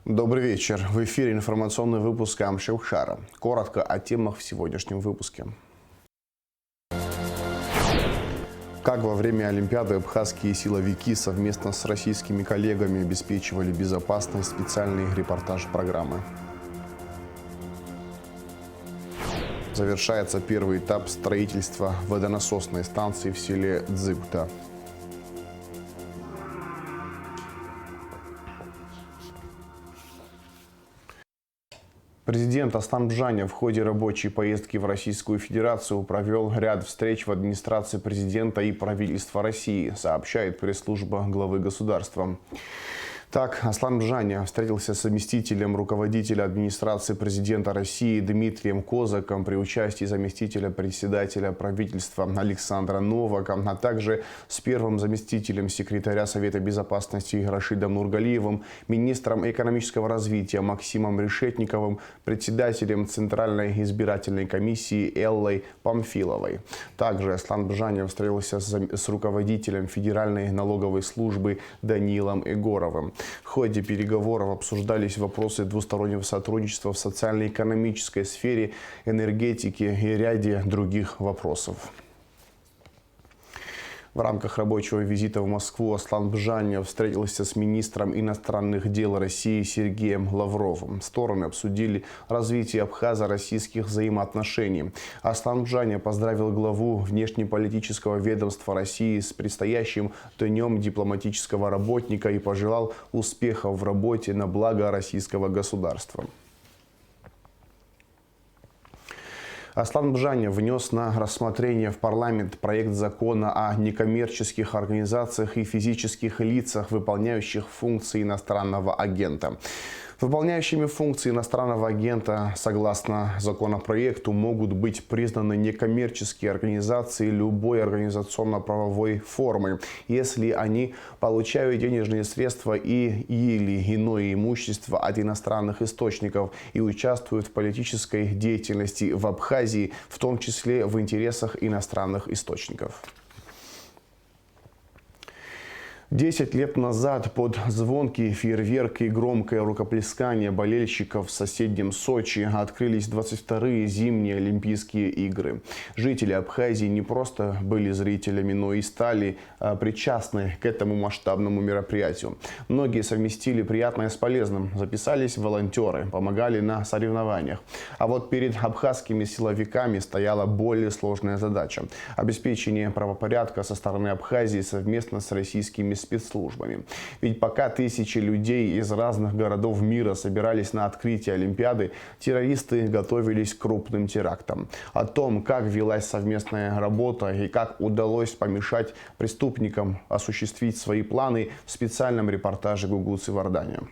Добрый вечер. В эфире информационный выпуск Амшевхара. Коротко о темах в сегодняшнем выпуске. Как во время Олимпиады абхазские силовики совместно с российскими коллегами обеспечивали безопасность, специальный репортаж программы. Завершается первый этап строительства водонасосной станции в селе Дзыбта. Президент Аслан Бжаня в ходе рабочей поездки в Российскую Федерацию провел ряд встреч в администрации президента и правительства России, сообщает пресс-служба главы государства. Так, Аслан Бжаня встретился с заместителем руководителя администрации президента России Дмитрием Козаком при участии заместителя председателя правительства Александра Новака, а также с первым заместителем секретаря Совета безопасности Рашидом Нургалиевым, министром экономического развития Максимом Решетниковым, председателем Центральной избирательной комиссии Эллой Памфиловой. Также Аслан Бжаня встретился с руководителем Федеральной налоговой службы Данилом Егоровым. В ходе переговоров обсуждались вопросы двустороннего сотрудничества в социально-экономической сфере, энергетике и ряде других вопросов. В рамках рабочего визита в Москву Аслан Бжаня встретился с министром иностранных дел России Сергеем Лавровым. Стороны обсудили развитие абхазо-российских взаимоотношений. Аслан Бжаня поздравил главу внешнеполитического ведомства России с предстоящим Днем дипломатического работника и пожелал успехов в работе на благо российского государства. Аслан Бжаня внес на рассмотрение в парламент проект закона о некоммерческих организациях и физических лицах, выполняющих функции иностранного агента. Выполняющими функции иностранного агента, согласно законопроекту, могут быть признаны некоммерческие организации любой организационно-правовой формы, если они получают денежные средства или иное имущество от иностранных источников и участвуют в политической деятельности в Абхазии, в том числе в интересах иностранных источников. 10 лет назад под звонкий фейерверк и громкое рукоплескание болельщиков в соседнем Сочи открылись 22-е зимние Олимпийские игры. Жители Абхазии не просто были зрителями, но и стали причастны к этому масштабному мероприятию. Многие совместили приятное с полезным, записались волонтеры, помогали на соревнованиях. А вот перед абхазскими силовиками стояла более сложная задача – обеспечение правопорядка со стороны Абхазии совместно с российскими спецслужбами. Ведь пока тысячи людей из разных городов мира собирались на открытие Олимпиады, террористы готовились к крупным терактам. О том, как велась совместная работа и как удалось помешать преступникам осуществить свои планы, в специальном репортаже Гугуцы Вардания.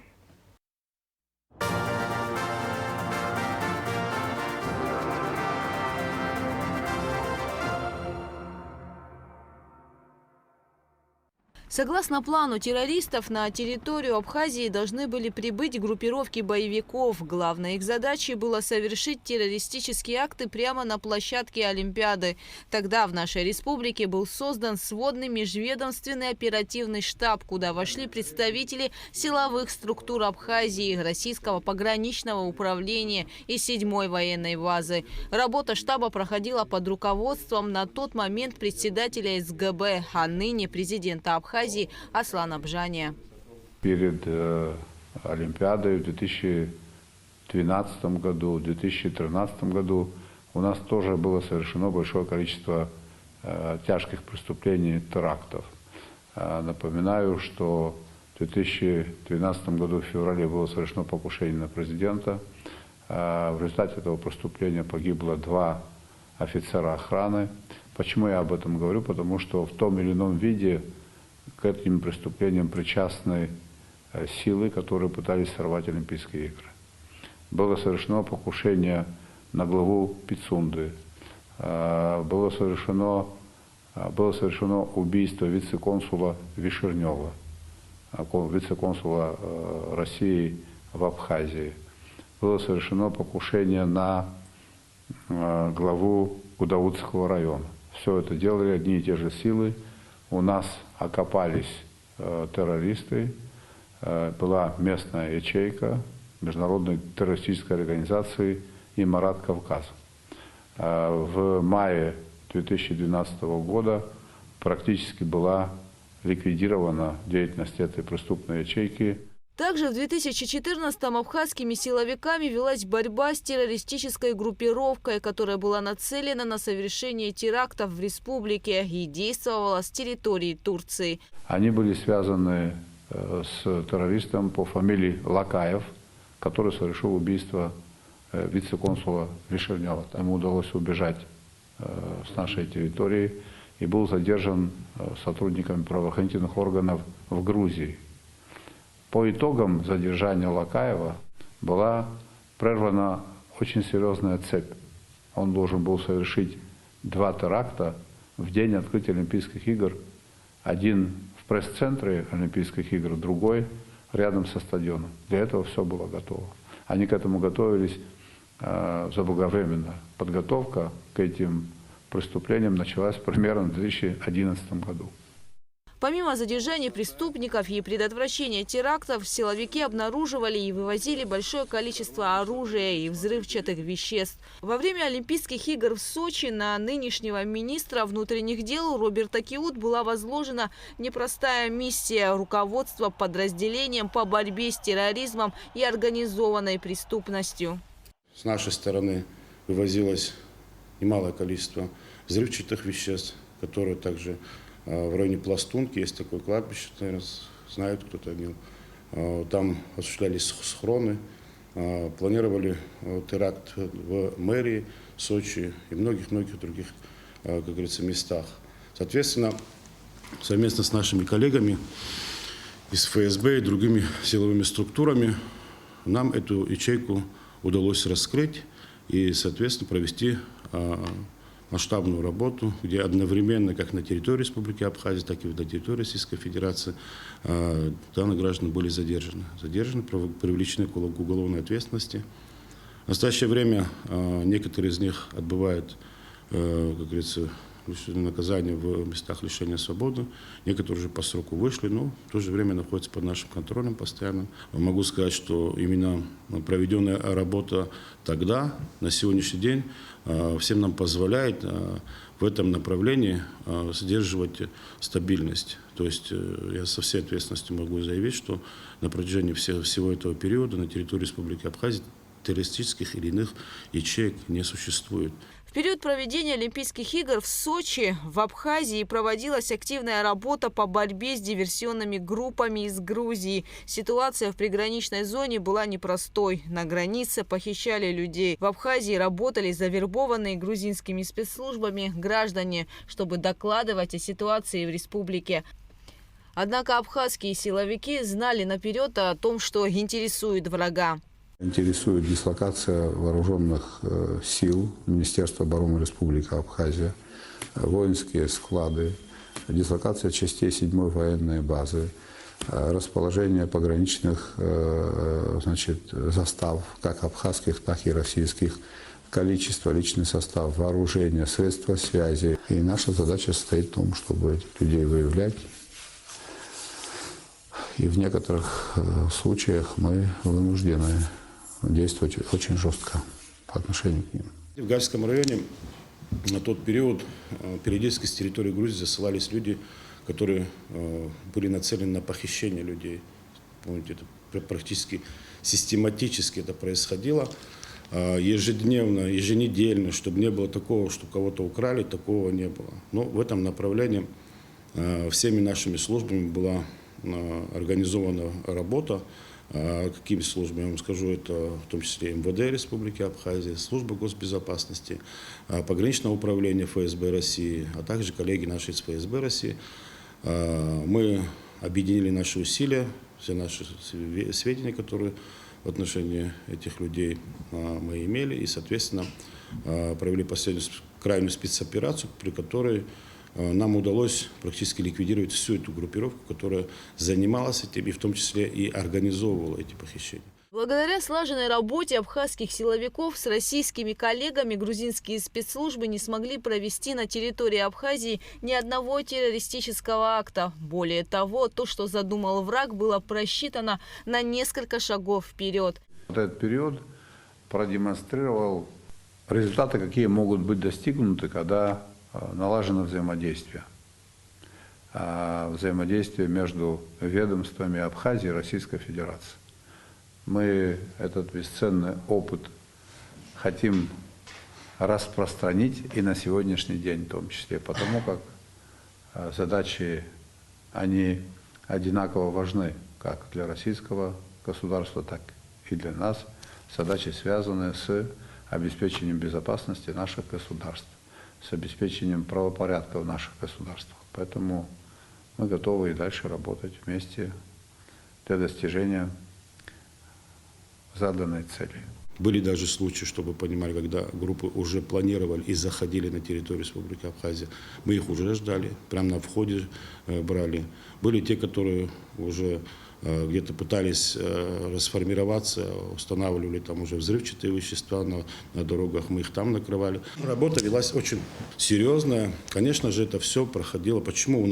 Согласно плану террористов, на территорию Абхазии должны были прибыть группировки боевиков. Главной их задачей было совершить террористические акты прямо на площадке Олимпиады. Тогда в нашей республике был создан сводный межведомственный оперативный штаб, куда вошли представители силовых структур Абхазии, Российского пограничного управления и 7-й военной базы. Работа штаба проходила под руководством на тот момент председателя СГБ, а ныне президента Абхазии Аслана Бжаня. Перед Олимпиадой в 2012 году, в 2013 году у нас тоже было совершено большое количество тяжких преступлений, терактов. Напоминаю, что в 2012 году в феврале было совершено покушение на президента. В результате этого преступления погибло 2 офицера охраны. Почему я об этом говорю? Потому что в том или ином виде к этим преступлениям причастны силы, которые пытались сорвать Олимпийские игры. Было совершено покушение на главу Пицунды. Было совершено убийство вице-консула Вишернева, вице-консула России в Абхазии. Было совершено покушение на главу Гудаутского района. Все это делали одни и те же силы. У нас окопались террористы, была местная ячейка международной террористической организации «Имарат Кавказ». В мае 2012 года практически была ликвидирована деятельность этой преступной ячейки. Также в 2014-м абхазскими силовиками велась борьба с террористической группировкой, которая была нацелена на совершение терактов в республике и действовала с территории Турции. Они были связаны с террористом по фамилии Лакаев, который совершил убийство вице-консула Вишернева. Ему удалось убежать с нашей территории и был задержан сотрудниками правоохранительных органов в Грузии. По итогам задержания Лакаева была прервана очень серьезная цепь. Он должен был совершить 2 теракта в день открытия Олимпийских игр. Один в пресс-центре Олимпийских игр, другой рядом со стадионом. Для этого все было готово. Они к этому готовились заблаговременно. Подготовка к этим преступлениям началась примерно в 2011 году. Помимо задержания преступников и предотвращения терактов, силовики обнаруживали и вывозили большое количество оружия и взрывчатых веществ. Во время Олимпийских игр в Сочи на нынешнего министра внутренних дел Роберта Киут была возложена непростая миссия руководства подразделением по борьбе с терроризмом и организованной преступностью. С нашей стороны вывозилось немалое количество взрывчатых веществ, которые также в районе Пластунки есть такое кладбище, наверное, знают кто-то о нем. Там осуществлялись схроны, планировали теракт в мэрии Сочи и многих-многих других, как говорится, местах. Соответственно, совместно с нашими коллегами из ФСБ и другими силовыми структурами нам эту ячейку удалось раскрыть и, соответственно, провести масштабную работу, где одновременно, как на территории Республики Абхазия, так и на территории Российской Федерации, данные граждане были задержаны, привлечены к уголовной ответственности. В настоящее время некоторые из них отбывают, как говорится, наказание в местах лишения свободы, некоторые уже по сроку вышли, но в то же время находятся под нашим контролем постоянно. Могу сказать, что именно проведенная работа тогда, на сегодняшний день, всем нам позволяет в этом направлении сдерживать стабильность. То есть я со всей ответственностью могу заявить, что на протяжении всего этого периода на территории Республики Абхазия террористических или иных ячеек не существует. В период проведения Олимпийских игр в Сочи в Абхазии проводилась активная работа по борьбе с диверсионными группами из Грузии. Ситуация в приграничной зоне была непростой. На границе похищали людей. В Абхазии работали завербованные грузинскими спецслужбами граждане, чтобы докладывать о ситуации в республике. Однако абхазские силовики знали наперед о том, что интересует врага. Интересует дислокация вооруженных сил Министерства обороны Республики Абхазия, воинские склады, дислокация частей 7-й военной базы, расположение пограничных застав, как абхазских, так и российских, количество, личный состав, вооружение, средства связи. И наша задача состоит в том, чтобы этих людей выявлять. И в некоторых случаях мы вынуждены действовать очень жестко по отношению к ним. В Гальском районе на тот период периодически с территории Грузии засылались люди, которые были нацелены на похищение людей. Помните, это практически систематически это происходило. Ежедневно, еженедельно, чтобы не было такого, что кого-то украли, такого не было. Но в этом направлении всеми нашими службами была организована работа. Какими службами, я вам скажу, это в том числе МВД Республики Абхазия, служба госбезопасности, пограничное управление ФСБ России, а также коллеги наши из ФСБ России. Мы объединили наши усилия, все наши сведения, которые в отношении этих людей мы имели, и, соответственно, провели последнюю крайнюю спецоперацию, при которой нам удалось практически ликвидировать всю эту группировку, которая занималась этим и в том числе и организовывала эти похищения. Благодаря слаженной работе абхазских силовиков с российскими коллегами грузинские спецслужбы не смогли провести на территории Абхазии ни одного террористического акта. Более того, то, что задумал враг, было просчитано на несколько шагов вперед. Вот этот период продемонстрировал результаты, какие могут быть достигнуты, когда налажено взаимодействие. Взаимодействие между ведомствами Абхазии и Российской Федерации. Мы этот бесценный опыт хотим распространить и на сегодняшний день, в том числе, потому как задачи, они одинаково важны, как для российского государства, так и для нас. Задачи, связанные с обеспечением безопасности наших государств, с обеспечением правопорядка в наших государствах. Поэтому мы готовы и дальше работать вместе для достижения заданной цели. Были даже случаи, чтобы вы понимали, когда группы уже планировали и заходили на территорию Республики Абхазия. Мы их уже ждали, прямо на входе брали. Были те, которые уже где-то пытались расформироваться, устанавливали там уже взрывчатые вещества на дорогах, мы их там накрывали. Работа велась очень серьезная. Конечно же, это все проходило. Почему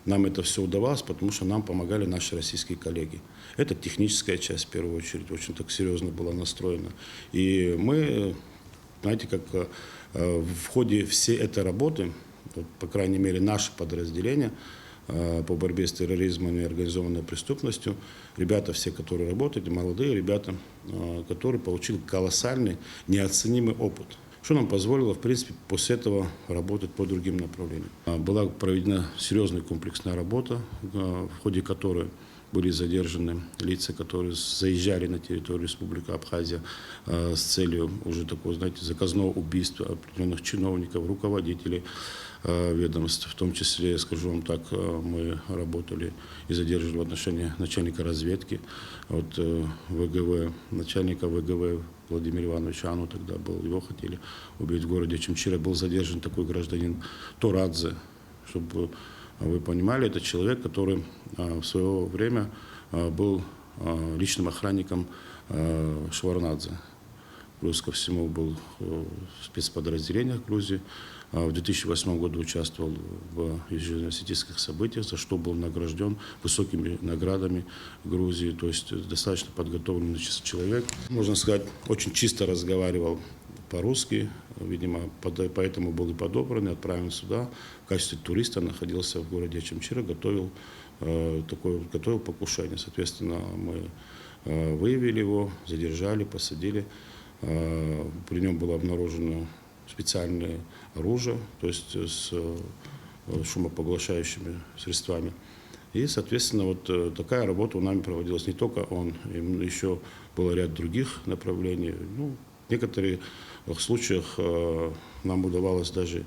нам это все удавалось? Потому что нам помогали наши российские коллеги. Это техническая часть, в первую очередь, очень так серьезно была настроена. И мы, знаете, как в ходе всей этой работы, по крайней мере, наше подразделение по борьбе с терроризмом и организованной преступностью, ребята все, которые работают, молодые ребята, которые получили колоссальный, неоценимый опыт, что нам позволило, в принципе, после этого работать по другим направлениям. Была проведена серьезная комплексная работа, в ходе которой были задержаны лица, которые заезжали на территорию Республики Абхазия с целью уже такого, знаете, заказного убийства определенных чиновников, руководителей ведомств. В том числе, скажу вам так, мы работали и задерживали в отношении начальника разведки от ВГВ, начальника ВГВ Владимира Ивановича Ану тогда был. Его хотели убить в городе Чимчира. Был задержан такой гражданин Торадзе, чтобы вы понимали, это человек, который в свое время был личным охранником Шеварднадзе. Плюс ко всему был в спецподразделениях Грузии. В 2008 году участвовал в южно-осетинских событиях, за что был награжден высокими наградами Грузии. То есть достаточно подготовленный человек. Можно сказать, очень чисто разговаривал по-русски, видимо, поэтому был и подобран, и отправлен сюда. В качестве туриста находился в городе Чимчира, готовил покушение. Соответственно, мы выявили его, задержали, посадили. При нем было обнаружено специальное оружие, то есть с шумопоглощающими средствами. И, соответственно, вот такая работа у нами проводилась. Не только он, еще было ряд других направлений. Ну, в некоторых случаях нам удавалось даже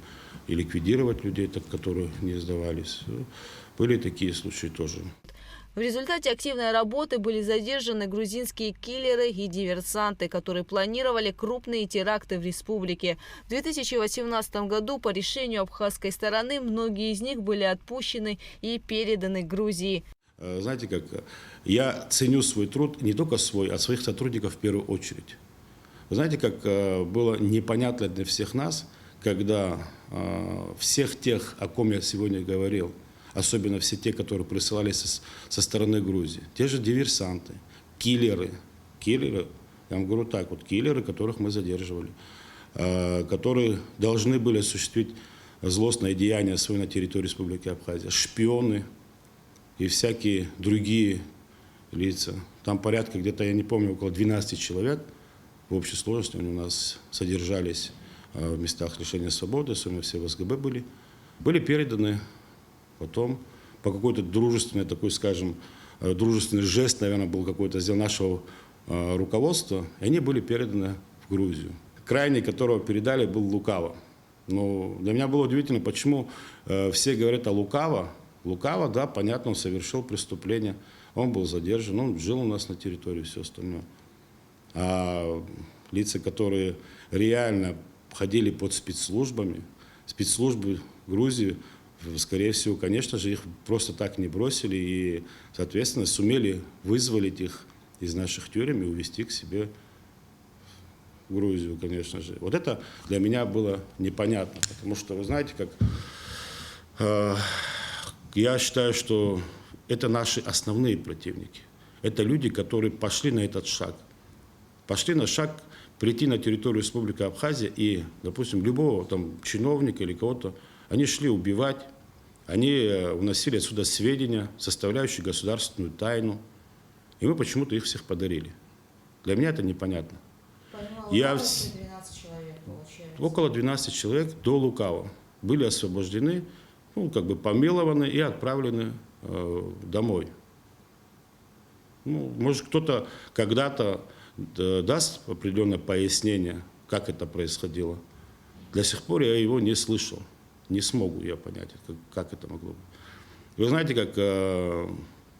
и ликвидировать людей, которые не сдавались. Были такие случаи тоже. В результате активной работы были задержаны грузинские киллеры и диверсанты, которые планировали крупные теракты в республике. В 2018 году по решению абхазской стороны многие из них были отпущены и переданы Грузии. Знаете как, я ценю свой труд, не только свой, а своих сотрудников в первую очередь. Вы знаете, как было непонятно для всех нас, когда всех тех, о ком я сегодня говорил, особенно все те, которые присылались со стороны Грузии, те же диверсанты, киллеры, я вам говорю так, вот киллеры, которых мы задерживали, которые должны были осуществить злостное деяние свое на территории Республики Абхазия, шпионы и всякие другие лица. Там порядка где-то, я не помню, около 12 человек в общей сложности у нас содержались в местах лишения свободы, особенно все в СГБ были переданы потом по какой-то дружественной, такой, скажем, дружественный жест, наверное, был какой-то сделан нашего руководства, и они были переданы в Грузию. Крайний, которого передали, был Лукава. Но для меня было удивительно, почему все говорят о Лукава. Лукава, да, понятно, он совершил преступление, он был задержан, он жил у нас на территории, все остальное. А лица, которые реально ходили под спецслужбы Грузии, скорее всего, конечно же, их просто так не бросили и, соответственно, сумели вызволить их из наших тюрем и увезти к себе в Грузию, конечно же. Вот это для меня было непонятно, потому что, вы знаете, как я считаю, что это наши основные противники. Это люди, которые пошли на этот шаг. Пошли на шаг прийти на территорию Республики Абхазия и, допустим, любого там чиновника или кого-то, они шли убивать, они уносили отсюда сведения, составляющие государственную тайну. И мы почему-то их всех подарили. Для меня это непонятно. Я 12 человек, получается. Около 12 человек до Лукава были освобождены, ну, как бы помилованы и отправлены домой. Ну, может, кто-то когда-то даст определенное пояснение, как это происходило. До сих пор я его не слышал. Не смогу я понять, как это могло быть. Вы знаете, как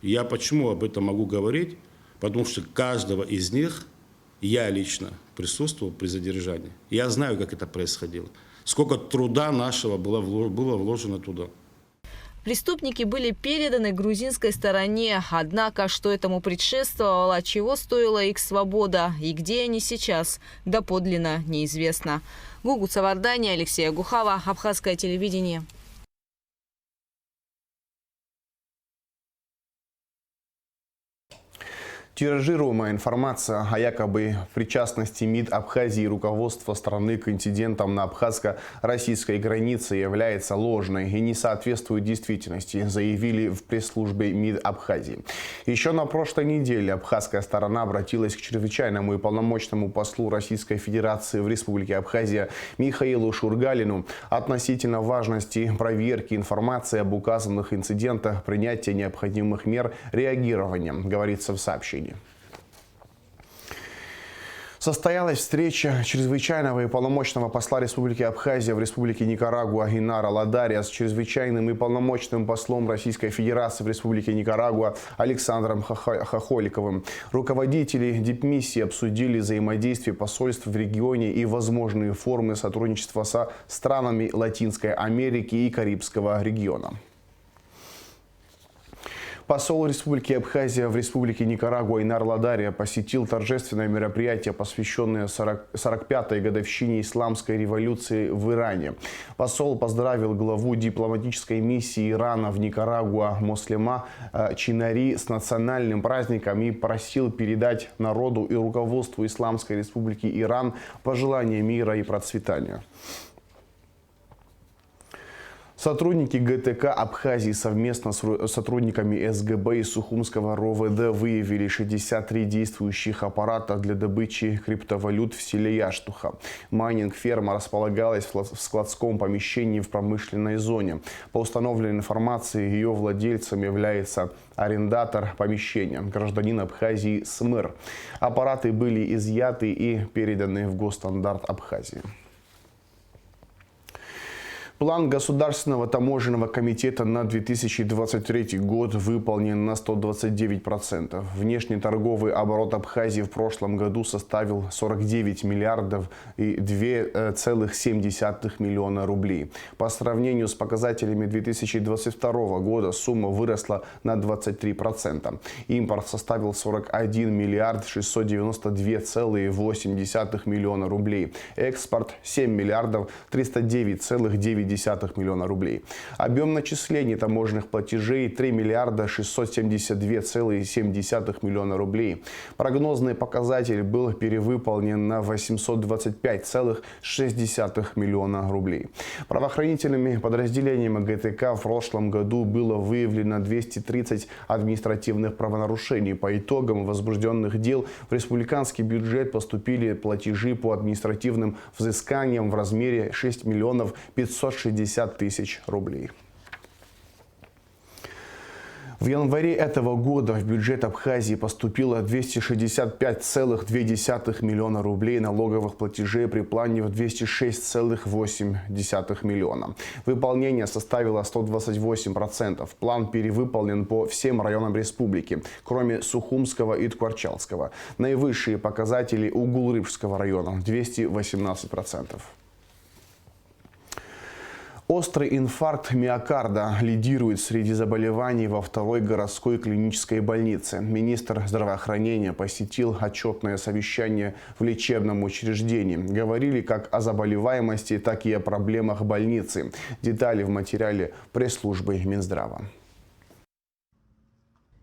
я почему об этом могу говорить? Потому что каждого из них я лично присутствовал при задержании. Я знаю, как это происходило. Сколько труда нашего было вложено туда. Преступники были переданы грузинской стороне. Однако, что этому предшествовало, чего стоила их свобода и где они сейчас, доподлинно неизвестно. Гугу Цавардани, Алексей Агухава, Абхазское телевидение. Тиражируемая информация о якобы причастности МИД Абхазии и руководства страны к инцидентам на абхазско-российской границе является ложной и не соответствует действительности, заявили в пресс-службе МИД Абхазии. Еще на прошлой неделе абхазская сторона обратилась к чрезвычайному и полномочному послу Российской Федерации в Республике Абхазия Михаилу Шургалину относительно важности проверки информации об указанных инцидентах, принятия необходимых мер реагирования, говорится в сообщении. Состоялась встреча чрезвычайного и полномочного посла Республики Абхазия в Республике Никарагуа Инара Ладария с чрезвычайным и полномочным послом Российской Федерации в Республике Никарагуа Александром Хохоликовым. Руководители дипмиссии обсудили взаимодействие посольств в регионе и возможные формы сотрудничества со странами Латинской Америки и Карибского региона. Посол Республики Абхазия в Республике Никарагуа Инар Ладария посетил торжественное мероприятие, посвященное 45-й годовщине исламской революции в Иране. Посол поздравил главу дипломатической миссии Ирана в Никарагуа Мослема Чинари с национальным праздником и просил передать народу и руководству Исламской Республики Иран пожелания мира и процветания. Сотрудники ГТК Абхазии совместно с сотрудниками СГБ и Сухумского РОВД выявили 63 действующих аппарата для добычи криптовалют в селе Яштуха. Майнинг-ферма располагалась в складском помещении в промышленной зоне. По установленной информации, ее владельцем является арендатор помещения, гражданин Абхазии Смыр. Аппараты были изъяты и переданы в Госстандарт Абхазии. План Государственного таможенного комитета на 2023 год выполнен на 129%. Внешний торговый оборот Абхазии в прошлом году составил 49 миллиардов и 2,7 миллиона рублей. По сравнению с показателями 2022 года сумма выросла на 23%. Импорт составил 41 миллиард 692,8 миллиона рублей. Экспорт 7 миллиардов 309,9 миллиона рублей. Объем начислений таможенных платежей 3 миллиарда 672,7 миллиона рублей. Прогнозный показатель был перевыполнен на 825,6 миллиона рублей. Правоохранительными подразделениями ГТК в прошлом году было выявлено 230 административных правонарушений. По итогам возбужденных дел в республиканский бюджет поступили платежи по административным взысканиям в размере 6 миллионов 560 тысяч рублей. В январе этого года в бюджет Абхазии поступило 265,2 миллиона рублей налоговых платежей при плане в 206,8 миллиона. Выполнение составило 128%. План перевыполнен по всем районам республики, кроме Сухумского и Ткварчалского. Наивысшие показатели у Гулрыбского района – 218%. Острый инфаркт миокарда лидирует среди заболеваний во второй городской клинической больнице. Министр здравоохранения посетил отчетное совещание в лечебном учреждении. Говорили как о заболеваемости, так и о проблемах больницы. Детали в материале пресс-службы Минздрава.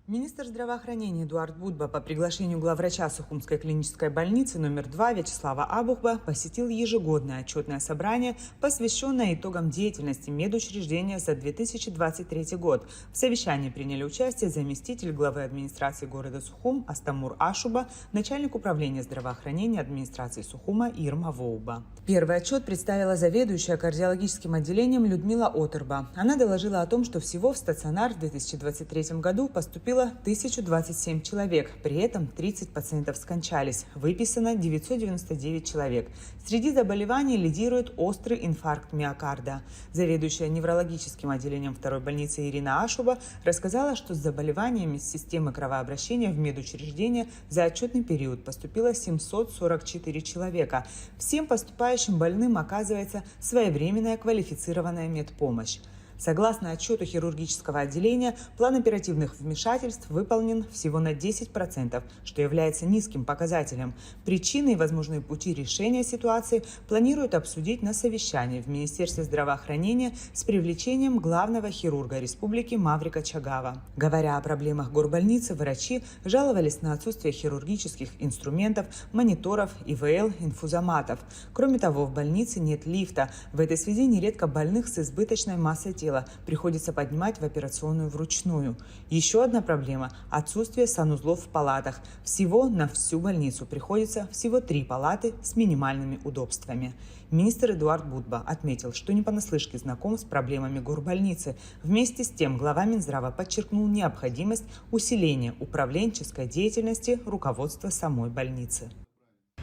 Министр здравоохранения Эдуард Будба по приглашению главврача Сухумской клинической больницы номер 2 Вячеслава Абухба посетил ежегодное отчетное собрание, посвященное итогам деятельности медучреждения за 2023 год. В совещании приняли участие заместитель главы администрации города Сухум Астамур Ашуба, начальник управления здравоохранения администрации Сухума Ирма Воуба. Первый отчет представила заведующая кардиологическим отделением Людмила Оторба. Она доложила о том, что всего в стационар в 2023 году поступило 1027 человек, при этом 30 пациентов скончались, выписано 999 человек. Среди заболеваний лидирует острый инфаркт миокарда. Заведующая неврологическим отделением второй больницы Ирина Ашуба рассказала, что с заболеваниями системы кровообращения в медучреждение за отчетный период поступило 744 человека. Всем поступающим больным оказывается своевременная квалифицированная медпомощь. Согласно отчету хирургического отделения, план оперативных вмешательств выполнен всего на 10%, что является низким показателем. Причины и возможные пути решения ситуации планируют обсудить на совещании в Министерстве здравоохранения с привлечением главного хирурга республики Маврика Чагава. Говоря о проблемах горбольницы, врачи жаловались на отсутствие хирургических инструментов, мониторов, ИВЛ, инфузоматов. Кроме того, в больнице нет лифта. В этой связи нередко больных с избыточной массой тела приходится поднимать в операционную вручную. Еще одна проблема – отсутствие санузлов в палатах. Всего на всю больницу приходится всего 3 палаты с минимальными удобствами. Министр Эдуард Будба отметил, что не понаслышке знаком с проблемами горбольницы. Вместе с тем глава Минздрава подчеркнул необходимость усиления управленческой деятельности руководства самой больницы.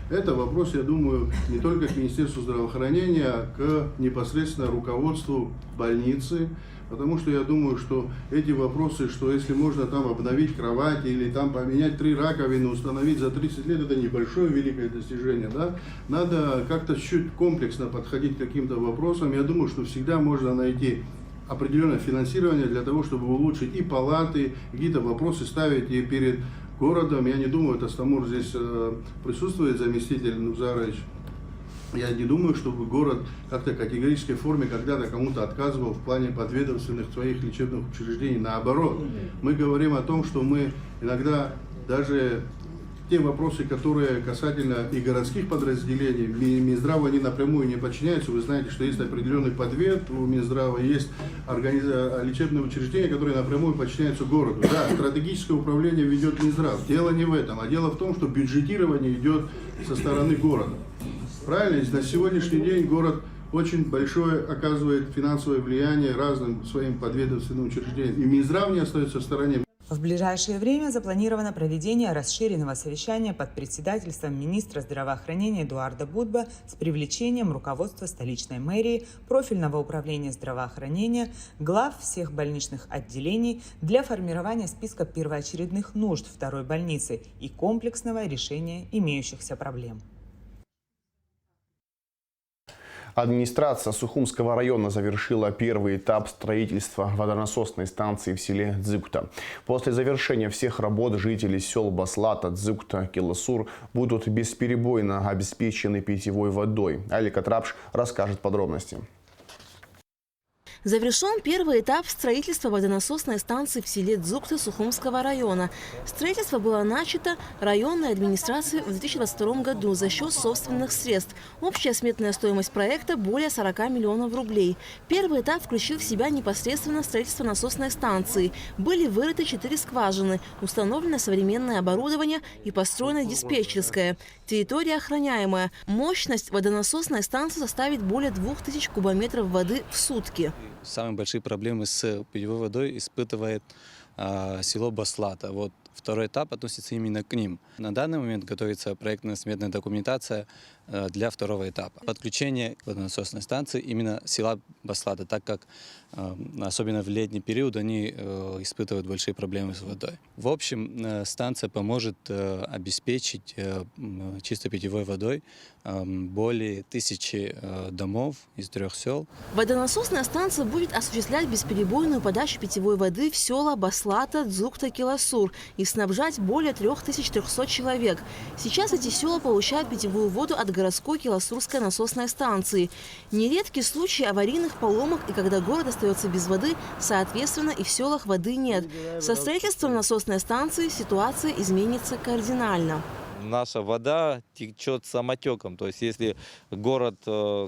Это вопрос, я думаю, не только к Министерству здравоохранения, а к непосредственно руководству больницы. Потому что я думаю, что эти вопросы, что если можно там обновить кровать или там поменять 3 раковины, установить за 30 лет, это небольшое великое достижение. Да? Надо как-то чуть комплексно подходить к каким-то вопросам. Я думаю, что всегда можно найти определенное финансирование для того, чтобы улучшить и палаты, какие-то вопросы ставить и перед городом. Я не думаю, это Астамур здесь присутствует, заместитель Нузарович. Я не думаю, чтобы город как-то категорической форме когда-то кому-то отказывал в плане подведомственных своих лечебных учреждений. Наоборот, мы говорим о том, что мы иногда даже те вопросы, которые касательно и городских подразделений, Минздрава они напрямую не подчиняются. Вы знаете, что есть определенный подвед у Минздрава, есть лечебные учреждения, которые напрямую подчиняются городу. Да, стратегическое управление ведет Минздрав. Дело не в этом, а дело в том, что бюджетирование идет со стороны города. Правильно? На сегодняшний день город очень большое оказывает финансовое влияние разным своим подведомственным учреждениям. И Минздрав не остается в стороне. В ближайшее время запланировано проведение расширенного совещания под председательством министра здравоохранения Эдуарда Будба с привлечением руководства столичной мэрии, профильного управления здравоохранения, глав всех больничных отделений для формирования списка первоочередных нужд второй больницы и комплексного решения имеющихся проблем. Администрация Сухумского района завершила первый этап строительства водонасосной станции в селе Дзюкта. После завершения всех работ жители сел Баслата, Дзюкта, Келасур будут бесперебойно обеспечены питьевой водой. Алика Трапш расскажет подробности. Завершен первый этап строительства водонасосной станции в селе Дзюкта Сухумского района. Строительство было начато районной администрацией в 2022 году за счет собственных средств. Общая сметная стоимость проекта более 40 миллионов рублей. Первый этап включил в себя непосредственно строительство насосной станции. Были вырыты 4 скважины, установлено современное оборудование и построена диспетчерская. Территория охраняемая. Мощность водонасосной станции составит более 2000 кубометров воды в сутки. Самые большие проблемы с питьевой водой испытывает село Баслата. Второй этап относится именно к ним. На данный момент готовится проектно-сметная документация для второго этапа. Подключение к водонасосной станции именно села Баслата, так как особенно в летний период они испытывают большие проблемы с водой. В общем, станция поможет обеспечить чистой питьевой водой более 1000 домов из 3 сел. Водонасосная станция будет осуществлять бесперебойную подачу питьевой воды в села Баслата, Дзукта, Киласур и снабжать более 3300 человек. Сейчас эти села получают питьевую воду от городской Киласурской насосной станции. Нередки случаи аварийных поломок, и когда город остается без воды, соответственно, и в селах воды нет. Со строительством насосной станции ситуация изменится кардинально. Наша вода течет самотеком, то есть если город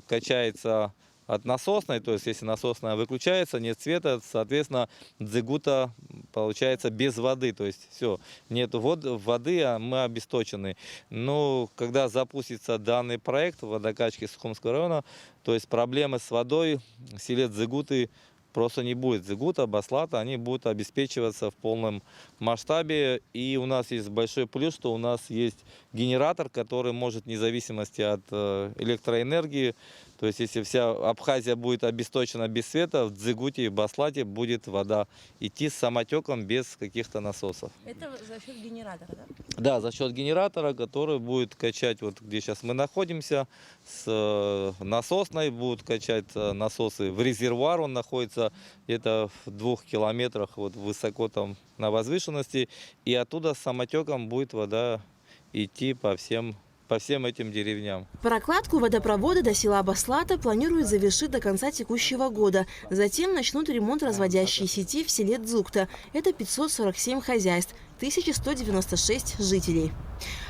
качается от насосной, то есть если насосная выключается, нет света, соответственно, Дзыгута получается без воды, то есть все, нет воды, а мы обесточены. Но когда запустится данный проект водокачки Сухумского района, то есть проблемы с водой в селе Дзыгуты просто не будет. Дзыгута, Баслата, они будут обеспечиваться в полном масштабе. И у нас есть большой плюс, что у нас есть генератор, который может вне зависимости от электроэнергии. То есть если вся Абхазия будет обесточена без света, в Дзыгуте и Баслате будет вода идти с самотеком без каких-то насосов. Это за счет генератора, да? Да, за счет генератора, который будет качать, вот где сейчас мы находимся, с насосной будут качать насосы. В резервуар он находится где-то в 2 километрах вот высоко там на возвышенности. И оттуда с самотеком будет вода идти по всем этим деревням. Прокладку водопровода до села Баслата планируют завершить до конца текущего года. Затем начнут ремонт разводящей сети в селе Дзукта. Это 547 хозяйств, 1196 жителей.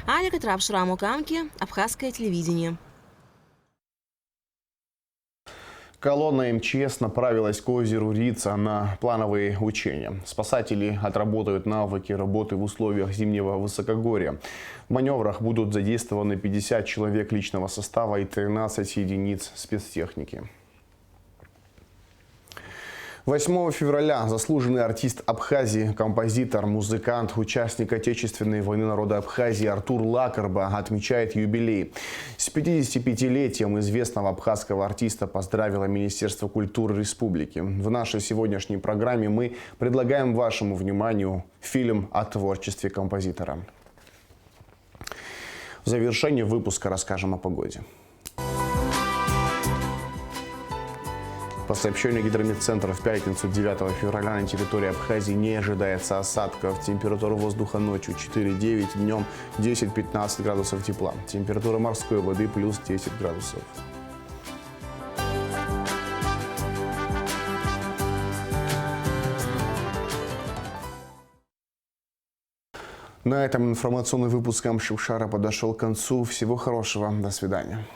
Аля Катрапшра Мукамки, Абхазское телевидение. Колонна МЧС направилась к озеру Рица на плановые учения. Спасатели отработают навыки работы в условиях зимнего высокогорья. В маневрах будут задействованы 50 человек личного состава и 13 единиц спецтехники. 8 февраля заслуженный артист Абхазии, композитор, музыкант, участник Отечественной войны народа Абхазии Артур Лакарба отмечает юбилей. С 55-летием известного абхазского артиста поздравило Министерство культуры республики. В нашей сегодняшней программе мы предлагаем вашему вниманию фильм о творчестве композитора. В завершении выпуска расскажем о погоде. По сообщению Гидрометцентра, в пятницу 9 февраля на территории Абхазии не ожидается осадков. Температура воздуха ночью 4-9, днем 10-15 градусов тепла. Температура морской воды плюс 10 градусов. На этом информационный выпуск Амшукшара подошел к концу. Всего хорошего. До свидания.